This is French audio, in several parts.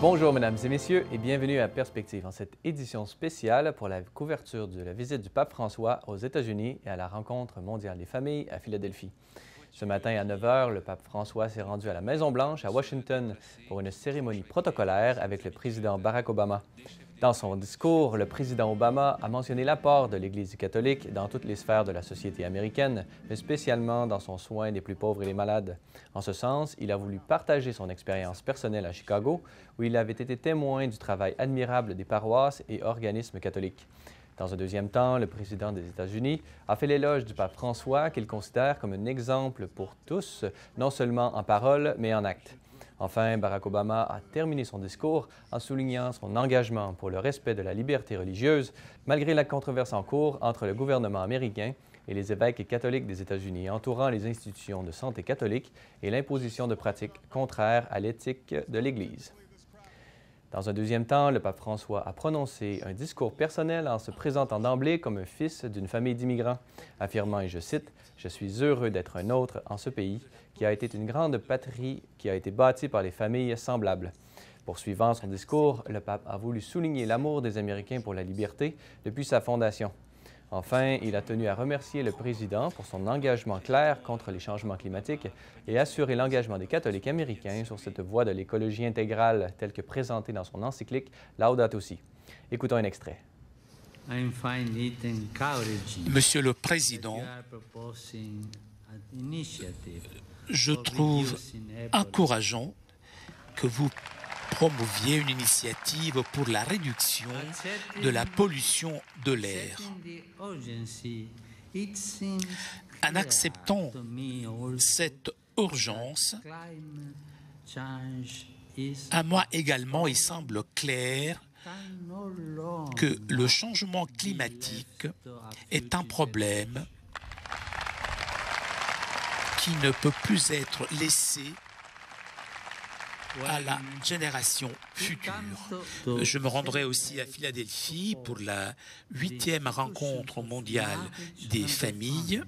Bonjour mesdames et messieurs et bienvenue à Perspective en cette édition spéciale pour la couverture de la visite du pape François aux États-Unis et à la rencontre mondiale des familles à Philadelphie. Ce matin à 9 h, le pape François s'est rendu à la Maison-Blanche à Washington pour une cérémonie protocolaire avec le président Barack Obama. Dans son discours, le président Obama a mentionné l'apport de l'Église catholique dans toutes les sphères de la société américaine, mais spécialement dans son soin des plus pauvres et des malades. En ce sens, il a voulu partager son expérience personnelle à Chicago, où il avait été témoin du travail admirable des paroisses et organismes catholiques. Dans un deuxième temps, le président des États-Unis a fait l'éloge du pape François qu'il considère comme un exemple pour tous, non seulement en parole, mais en acte. Enfin, Barack Obama a terminé son discours en soulignant son engagement pour le respect de la liberté religieuse, malgré la controverse en cours entre le gouvernement américain et les évêques catholiques des États-Unis entourant les institutions de santé catholiques et l'imposition de pratiques contraires à l'éthique de l'Église. Dans un deuxième temps, le pape François a prononcé un discours personnel en se présentant d'emblée comme un fils d'une famille d'immigrants, affirmant, et je cite, « Je suis heureux d'être un autre en ce pays, qui a été une grande patrie qui a été bâtie par les familles semblables. » Poursuivant son discours, le pape a voulu souligner l'amour des Américains pour la liberté depuis sa fondation. Enfin, il a tenu à remercier le président pour son engagement clair contre les changements climatiques et assurer l'engagement des catholiques américains sur cette voie de l'écologie intégrale telle que présentée dans son encyclique Laudato Si. Écoutons un extrait. Monsieur le Président, je trouve encourageant que vous promouviez une initiative pour la réduction de la pollution de l'air. En acceptant cette urgence, à moi également, il semble clair que le changement climatique est un problème qui ne peut plus être laissé à la génération future. Je me rendrai aussi à Philadelphie pour la 8e rencontre mondiale des familles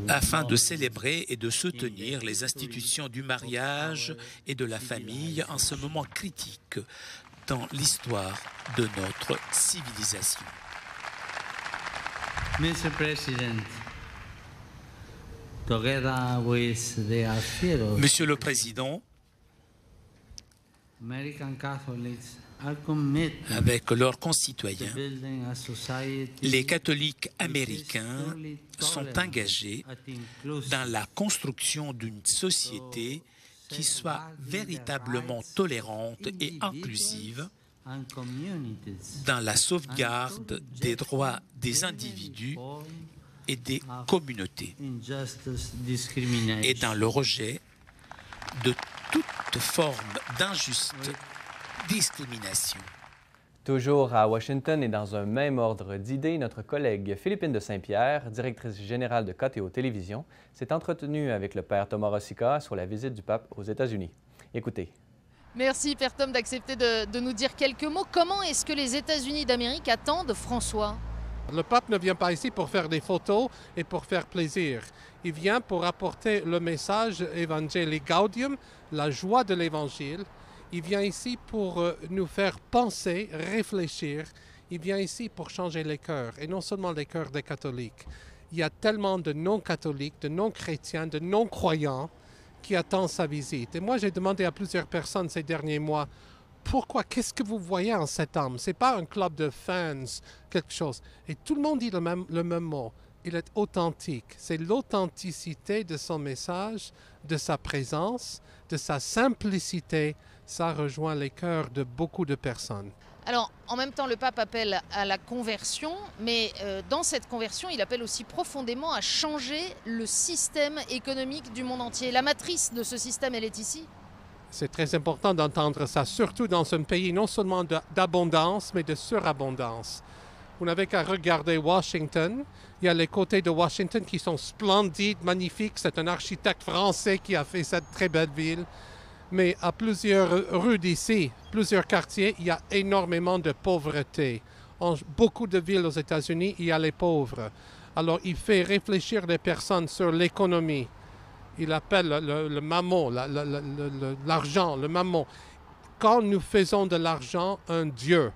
afin de célébrer et de soutenir les institutions du mariage et de la famille en ce moment critique dans l'histoire de notre civilisation. Mr. President, Monsieur le Président, avec leurs concitoyens, les catholiques américains sont engagés dans la construction d'une société qui soit véritablement tolérante et inclusive, dans la sauvegarde des droits des individus et des communautés, et dans le rejet de toute forme d'injuste discrimination. Toujours à Washington et dans un même ordre d'idées, notre collègue Philippine de Saint-Pierre, directrice générale de KTO Télévision, s'est entretenue avec le père Thomas Rosica sur la visite du pape aux États-Unis. Écoutez. Merci, Père Tom, d'accepter de nous dire quelques mots. Comment est-ce que les États-Unis d'Amérique attendent François? Le pape ne vient pas ici pour faire des photos et pour faire plaisir. Il vient pour apporter le message Evangelii Gaudium, la joie de l'Évangile. Il vient ici pour nous faire penser, réfléchir. Il vient ici pour changer les cœurs, et non seulement les cœurs des catholiques. Il y a tellement de non-catholiques, de non-chrétiens, de non-croyants qui attendent sa visite. Et moi, j'ai demandé à plusieurs personnes ces derniers mois, pourquoi? Qu'est-ce que vous voyez en cet homme? Ce n'est pas un club de fans, quelque chose. Et tout le monde dit le même mot. Il est authentique. C'est l'authenticité de son message, de sa présence, de sa simplicité. Ça rejoint les cœurs de beaucoup de personnes. Alors, en même temps, le pape appelle à la conversion, mais dans cette conversion, il appelle aussi profondément à changer le système économique du monde entier. La matrice de ce système, elle est ici. C'est très important d'entendre ça, surtout dans un pays non seulement d'abondance, mais de surabondance. Vous n'avez qu'à regarder Washington. Il y a les côtés de Washington qui sont splendides, magnifiques. C'est un architecte français qui a fait cette très belle ville. Mais à plusieurs rues d'ici, plusieurs quartiers, il y a énormément de pauvreté. En beaucoup de villes aux États-Unis, il y a les pauvres. Alors, il fait réfléchir les personnes sur l'économie. Il appelle le mammon, l'argent, le mammon. Quand nous faisons de l'argent un dieu,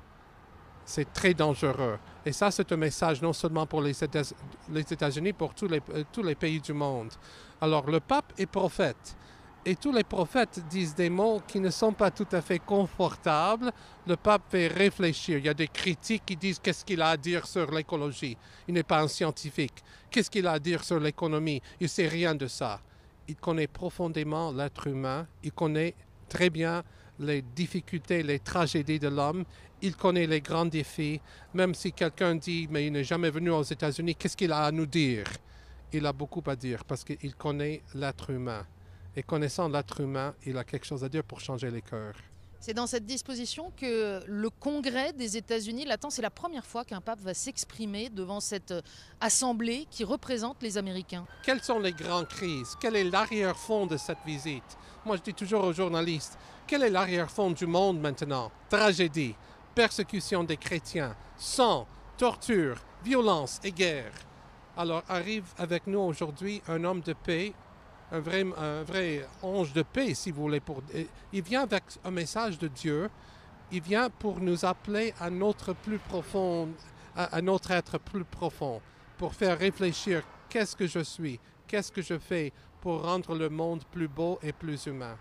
c'est très dangereux. Et ça, c'est un message non seulement pour les États-Unis, pour tous les pays du monde. Alors, le pape est prophète. Et tous les prophètes disent des mots qui ne sont pas tout à fait confortables. Le pape fait réfléchir. Il y a des critiques qui disent qu'est-ce qu'il a à dire sur l'écologie. Il n'est pas un scientifique. Qu'est-ce qu'il a à dire sur l'économie? Il ne sait rien de ça. Il connaît profondément l'être humain. Il connaît très bien les difficultés, les tragédies de l'homme. Il connaît les grands défis. Même si quelqu'un dit « mais il n'est jamais venu aux États-Unis », qu'est-ce qu'il a à nous dire? Il a beaucoup à dire parce qu'il connaît l'être humain. Et connaissant l'être humain, il a quelque chose à dire pour changer les cœurs. C'est dans cette disposition que le Congrès des États-Unis l'attend. C'est la première fois qu'un pape va s'exprimer devant cette assemblée qui représente les Américains. Quelles sont les grandes crises? Quel est l'arrière-fond de cette visite? Moi, je dis toujours aux journalistes, quel est l'arrière-fond du monde maintenant? Tragédie, persécution des chrétiens, sang, torture, violence et guerre. Alors arrive avec nous aujourd'hui un homme de paix, un vrai ange de paix, si vous voulez. Il vient avec un message de Dieu. Il vient pour nous appeler à notre plus profond, à notre être plus profond, pour faire réfléchir qu'est-ce que je suis, qu'est-ce que je fais pour rendre le monde plus beau et plus humain.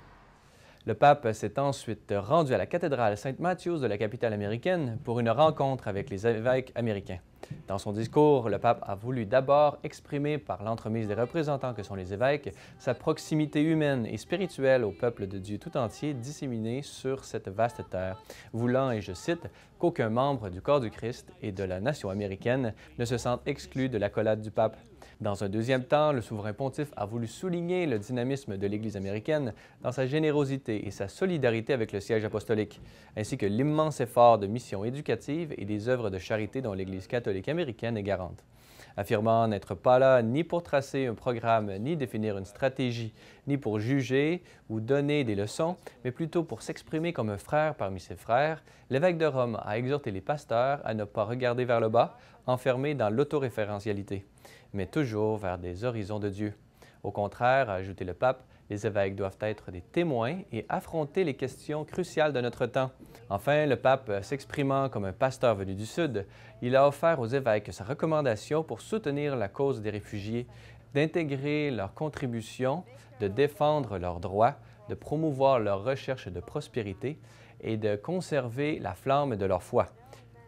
Le pape s'est ensuite rendu à la cathédrale St. Matthews de la capitale américaine pour une rencontre avec les évêques américains. Dans son discours, le pape a voulu d'abord exprimer par l'entremise des représentants que sont les évêques sa proximité humaine et spirituelle au peuple de Dieu tout entier disséminé sur cette vaste terre, voulant, et je cite, qu'aucun membre du corps du Christ et de la nation américaine ne se sente exclu de l'accolade du pape. Dans un deuxième temps, le souverain pontife a voulu souligner le dynamisme de l'Église américaine dans sa générosité et sa solidarité avec le siège apostolique, ainsi que l'immense effort de mission éducative et des œuvres de charité dont l'Église catholique américaine est garante. Affirmant n'être pas là ni pour tracer un programme, ni définir une stratégie, ni pour juger ou donner des leçons, mais plutôt pour s'exprimer comme un frère parmi ses frères, l'évêque de Rome a exhorté les pasteurs à ne pas regarder vers le bas, enfermés dans l'autoréférentialité, mais toujours vers des horizons de Dieu. Au contraire, a ajouté le pape, les évêques doivent être des témoins et affronter les questions cruciales de notre temps. Enfin, le pape, s'exprimant comme un pasteur venu du Sud, il a offert aux évêques sa recommandation pour soutenir la cause des réfugiés, d'intégrer leurs contributions, de défendre leurs droits, de promouvoir leur recherche de prospérité et de conserver la flamme de leur foi.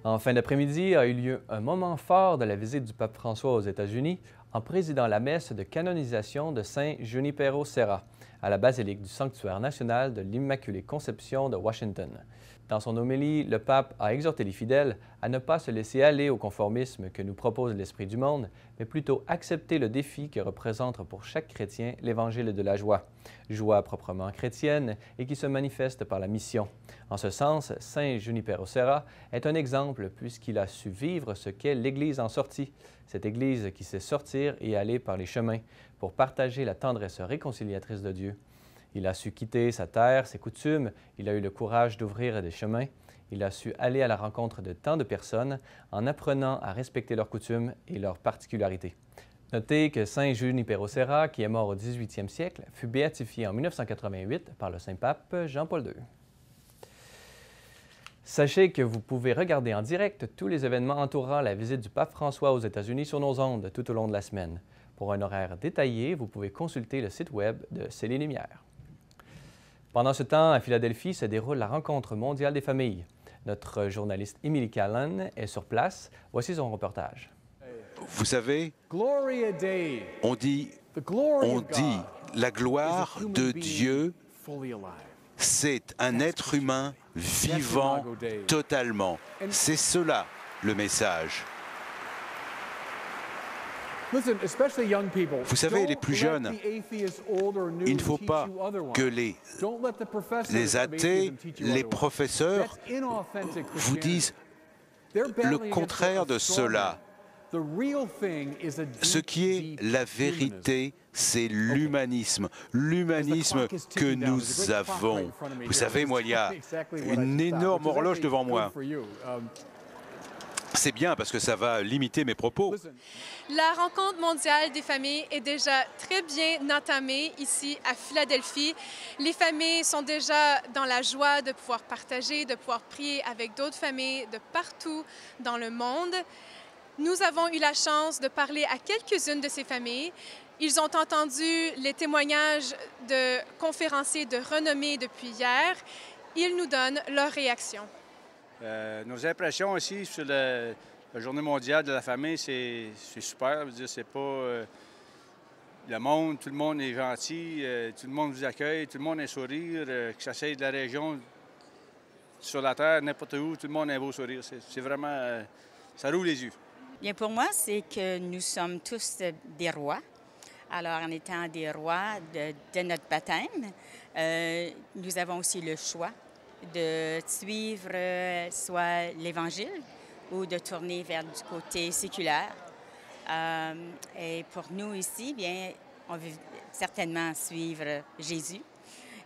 En fin d'après-midi a eu lieu un moment fort de la visite du pape François aux États-Unis en présidant la messe de canonisation de Saint Junipero Serra à la basilique du Sanctuaire national de l'Immaculée Conception de Washington. Dans son homélie, le pape a exhorté les fidèles à ne pas se laisser aller au conformisme que nous propose l'Esprit du monde, mais plutôt accepter le défi que représente pour chaque chrétien l'Évangile de la joie, joie proprement chrétienne et qui se manifeste par la mission. En ce sens, Saint Junipero Serra est un exemple puisqu'il a su vivre ce qu'est l'Église en sortie, cette Église qui sait sortir et aller par les chemins pour partager la tendresse réconciliatrice de Dieu. Il a su quitter sa terre, ses coutumes, il a eu le courage d'ouvrir des chemins, il a su aller à la rencontre de tant de personnes en apprenant à respecter leurs coutumes et leurs particularités. Notez que Saint Junipero Serra, qui est mort au 18e siècle, fut béatifié en 1988 par le Saint-Pape Jean-Paul II. Sachez que vous pouvez regarder en direct tous les événements entourant la visite du pape François aux États-Unis sur nos ondes tout au long de la semaine. Pour un horaire détaillé, vous pouvez consulter le site web de C'est les Lumières. Pendant ce temps, à Philadelphie, se déroule la rencontre mondiale des familles. Notre journaliste Emily Callan est sur place. Voici son reportage. Vous savez, on dit la gloire de Dieu, c'est un être humain vivant totalement. C'est cela le message. Vous savez, les plus jeunes, il ne faut pas que les athées, les professeurs vous disent le contraire de cela. Ce qui est la vérité, c'est l'humanisme. L'humanisme que nous avons. Vous savez, moi, il y a une énorme horloge devant moi. C'est bien parce que ça va limiter mes propos. La rencontre mondiale des familles est déjà très bien entamée ici à Philadelphie. Les familles sont déjà dans la joie de pouvoir partager, de pouvoir prier avec d'autres familles de partout dans le monde. Nous avons eu la chance de parler à quelques-unes de ces familles. Ils ont entendu les témoignages de conférenciers de renommée depuis hier. Ils nous donnent leurs réactions. Nos impressions aussi sur la Journée mondiale de la famille, c'est super. Je veux dire, c'est pas le monde, tout le monde est gentil, tout le monde vous accueille, tout le monde a un sourire, que ça soit de la région, sur la terre, n'importe où, tout le monde a un beau sourire. C'est vraiment, ça roule les yeux. Bien, pour moi, c'est que nous sommes tous des rois. Alors, en étant des rois de notre baptême, nous avons aussi le choix de suivre soit l'Évangile ou de tourner vers du côté séculaire. Et pour nous ici, bien, on veut certainement suivre Jésus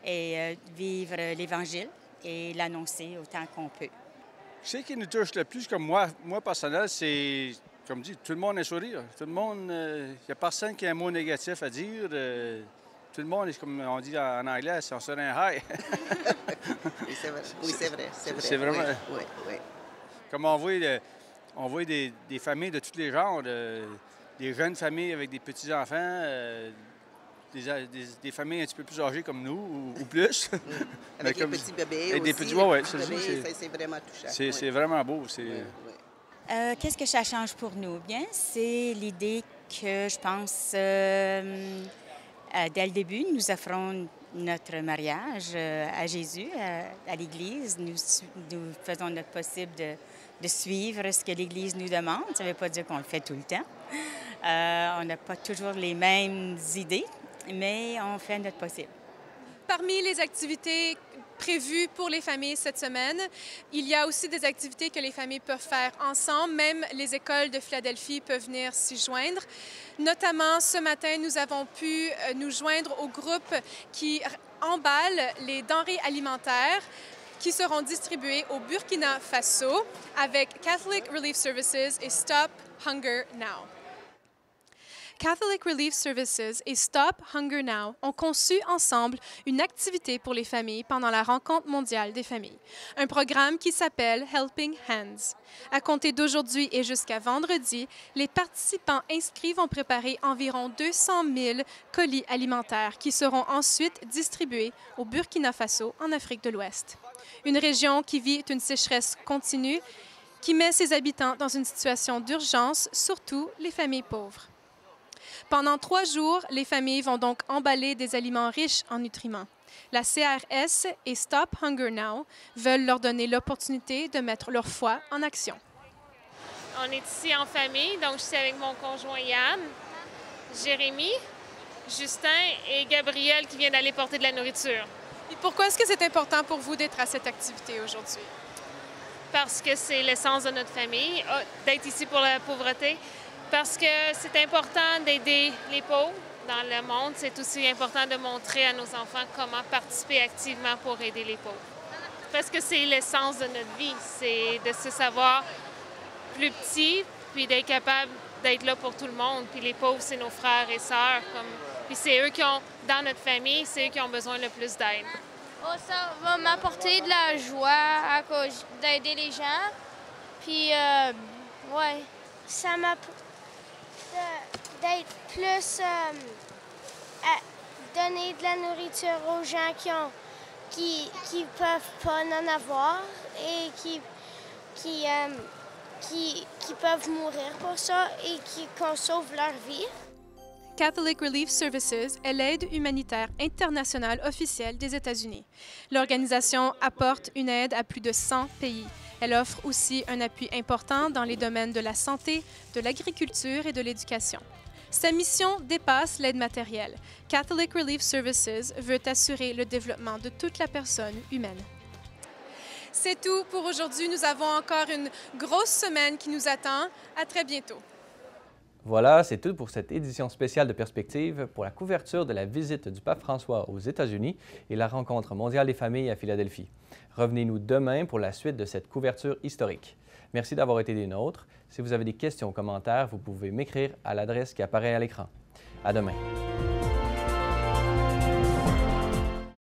et vivre l'Évangile et l'annoncer autant qu'on peut. Ce qui nous touche le plus, comme moi personnel, c'est, comme dit, tout le monde a un sourire. Tout le monde, il n'y a personne qui a un mot négatif à dire. Tout le monde, comme on dit en anglais, on se un high. Oui, c'est vrai. Oui, c'est vrai. C'est vraiment... Oui, oui, oui. Comme on voit des familles de tous les genres, des jeunes familles avec des petits-enfants, des familles un petit peu plus âgées comme nous, ou plus. Avec des petits bébés avec aussi. Des petits, ouais, c'est vraiment touchant. C'est vraiment beau. Qu'est-ce que ça change pour nous? Bien, c'est l'idée que je pense... dès le début, nous offrons notre mariage à Jésus, à l'Église. Nous faisons notre possible de suivre ce que l'Église nous demande. Ça ne veut pas dire qu'on le fait tout le temps. On n'a pas toujours les mêmes idées, mais on fait notre possible. Parmi les activités prévues pour les familles cette semaine, il y a aussi des activités que les familles peuvent faire ensemble. Même les écoles de Philadelphie peuvent venir s'y joindre. Notamment, ce matin, nous avons pu nous joindre au groupe qui emballe les denrées alimentaires qui seront distribuées au Burkina Faso avec Catholic Relief Services et Stop Hunger Now. Catholic Relief Services et Stop Hunger Now ont conçu ensemble une activité pour les familles pendant la Rencontre mondiale des familles, un programme qui s'appelle Helping Hands. À compter d'aujourd'hui et jusqu'à vendredi, les participants inscrits vont préparer environ 200 000 colis alimentaires qui seront ensuite distribués au Burkina Faso, en Afrique de l'Ouest. Une région qui vit une sécheresse continue, qui met ses habitants dans une situation d'urgence, surtout les familles pauvres. Pendant 3 jours, les familles vont donc emballer des aliments riches en nutriments. La CRS et Stop Hunger Now veulent leur donner l'opportunité de mettre leur foi en action. On est ici en famille, donc je suis avec mon conjoint Yann, Jérémy, Justin et Gabriel qui viennent d'aller porter de la nourriture. Et pourquoi est-ce que c'est important pour vous d'être à cette activité aujourd'hui? Parce que c'est l'essence de notre famille, d'être ici pour la pauvreté. Parce que c'est important d'aider les pauvres dans le monde. C'est aussi important de montrer à nos enfants comment participer activement pour aider les pauvres. Parce que c'est l'essence de notre vie, c'est de se savoir plus petit, puis d'être capable d'être là pour tout le monde. Puis les pauvres, c'est nos frères et sœurs. Puis c'est eux qui ont, dans notre famille, c'est eux qui ont besoin le plus d'aide. Oh, ça va m'apporter de la joie à cause d'aider les gens. Puis, ouais, ça m'apporte d'être plus à donner de la nourriture aux gens qui peuvent pas en avoir et qui peuvent mourir pour ça et qu'on sauve leur vie. Catholic Relief Services est l'aide humanitaire internationale officielle des États-Unis. L'organisation apporte une aide à plus de 100 pays. Elle offre aussi un appui important dans les domaines de la santé, de l'agriculture et de l'éducation. Sa mission dépasse l'aide matérielle. Catholic Relief Services veut assurer le développement de toute la personne humaine. C'est tout pour aujourd'hui. Nous avons encore une grosse semaine qui nous attend. À très bientôt. Voilà, c'est tout pour cette édition spéciale de Perspective pour la couverture de la visite du pape François aux États-Unis et la rencontre mondiale des familles à Philadelphie. Revenez-nous demain pour la suite de cette couverture historique. Merci d'avoir été des nôtres. Si vous avez des questions ou commentaires, vous pouvez m'écrire à l'adresse qui apparaît à l'écran. À demain.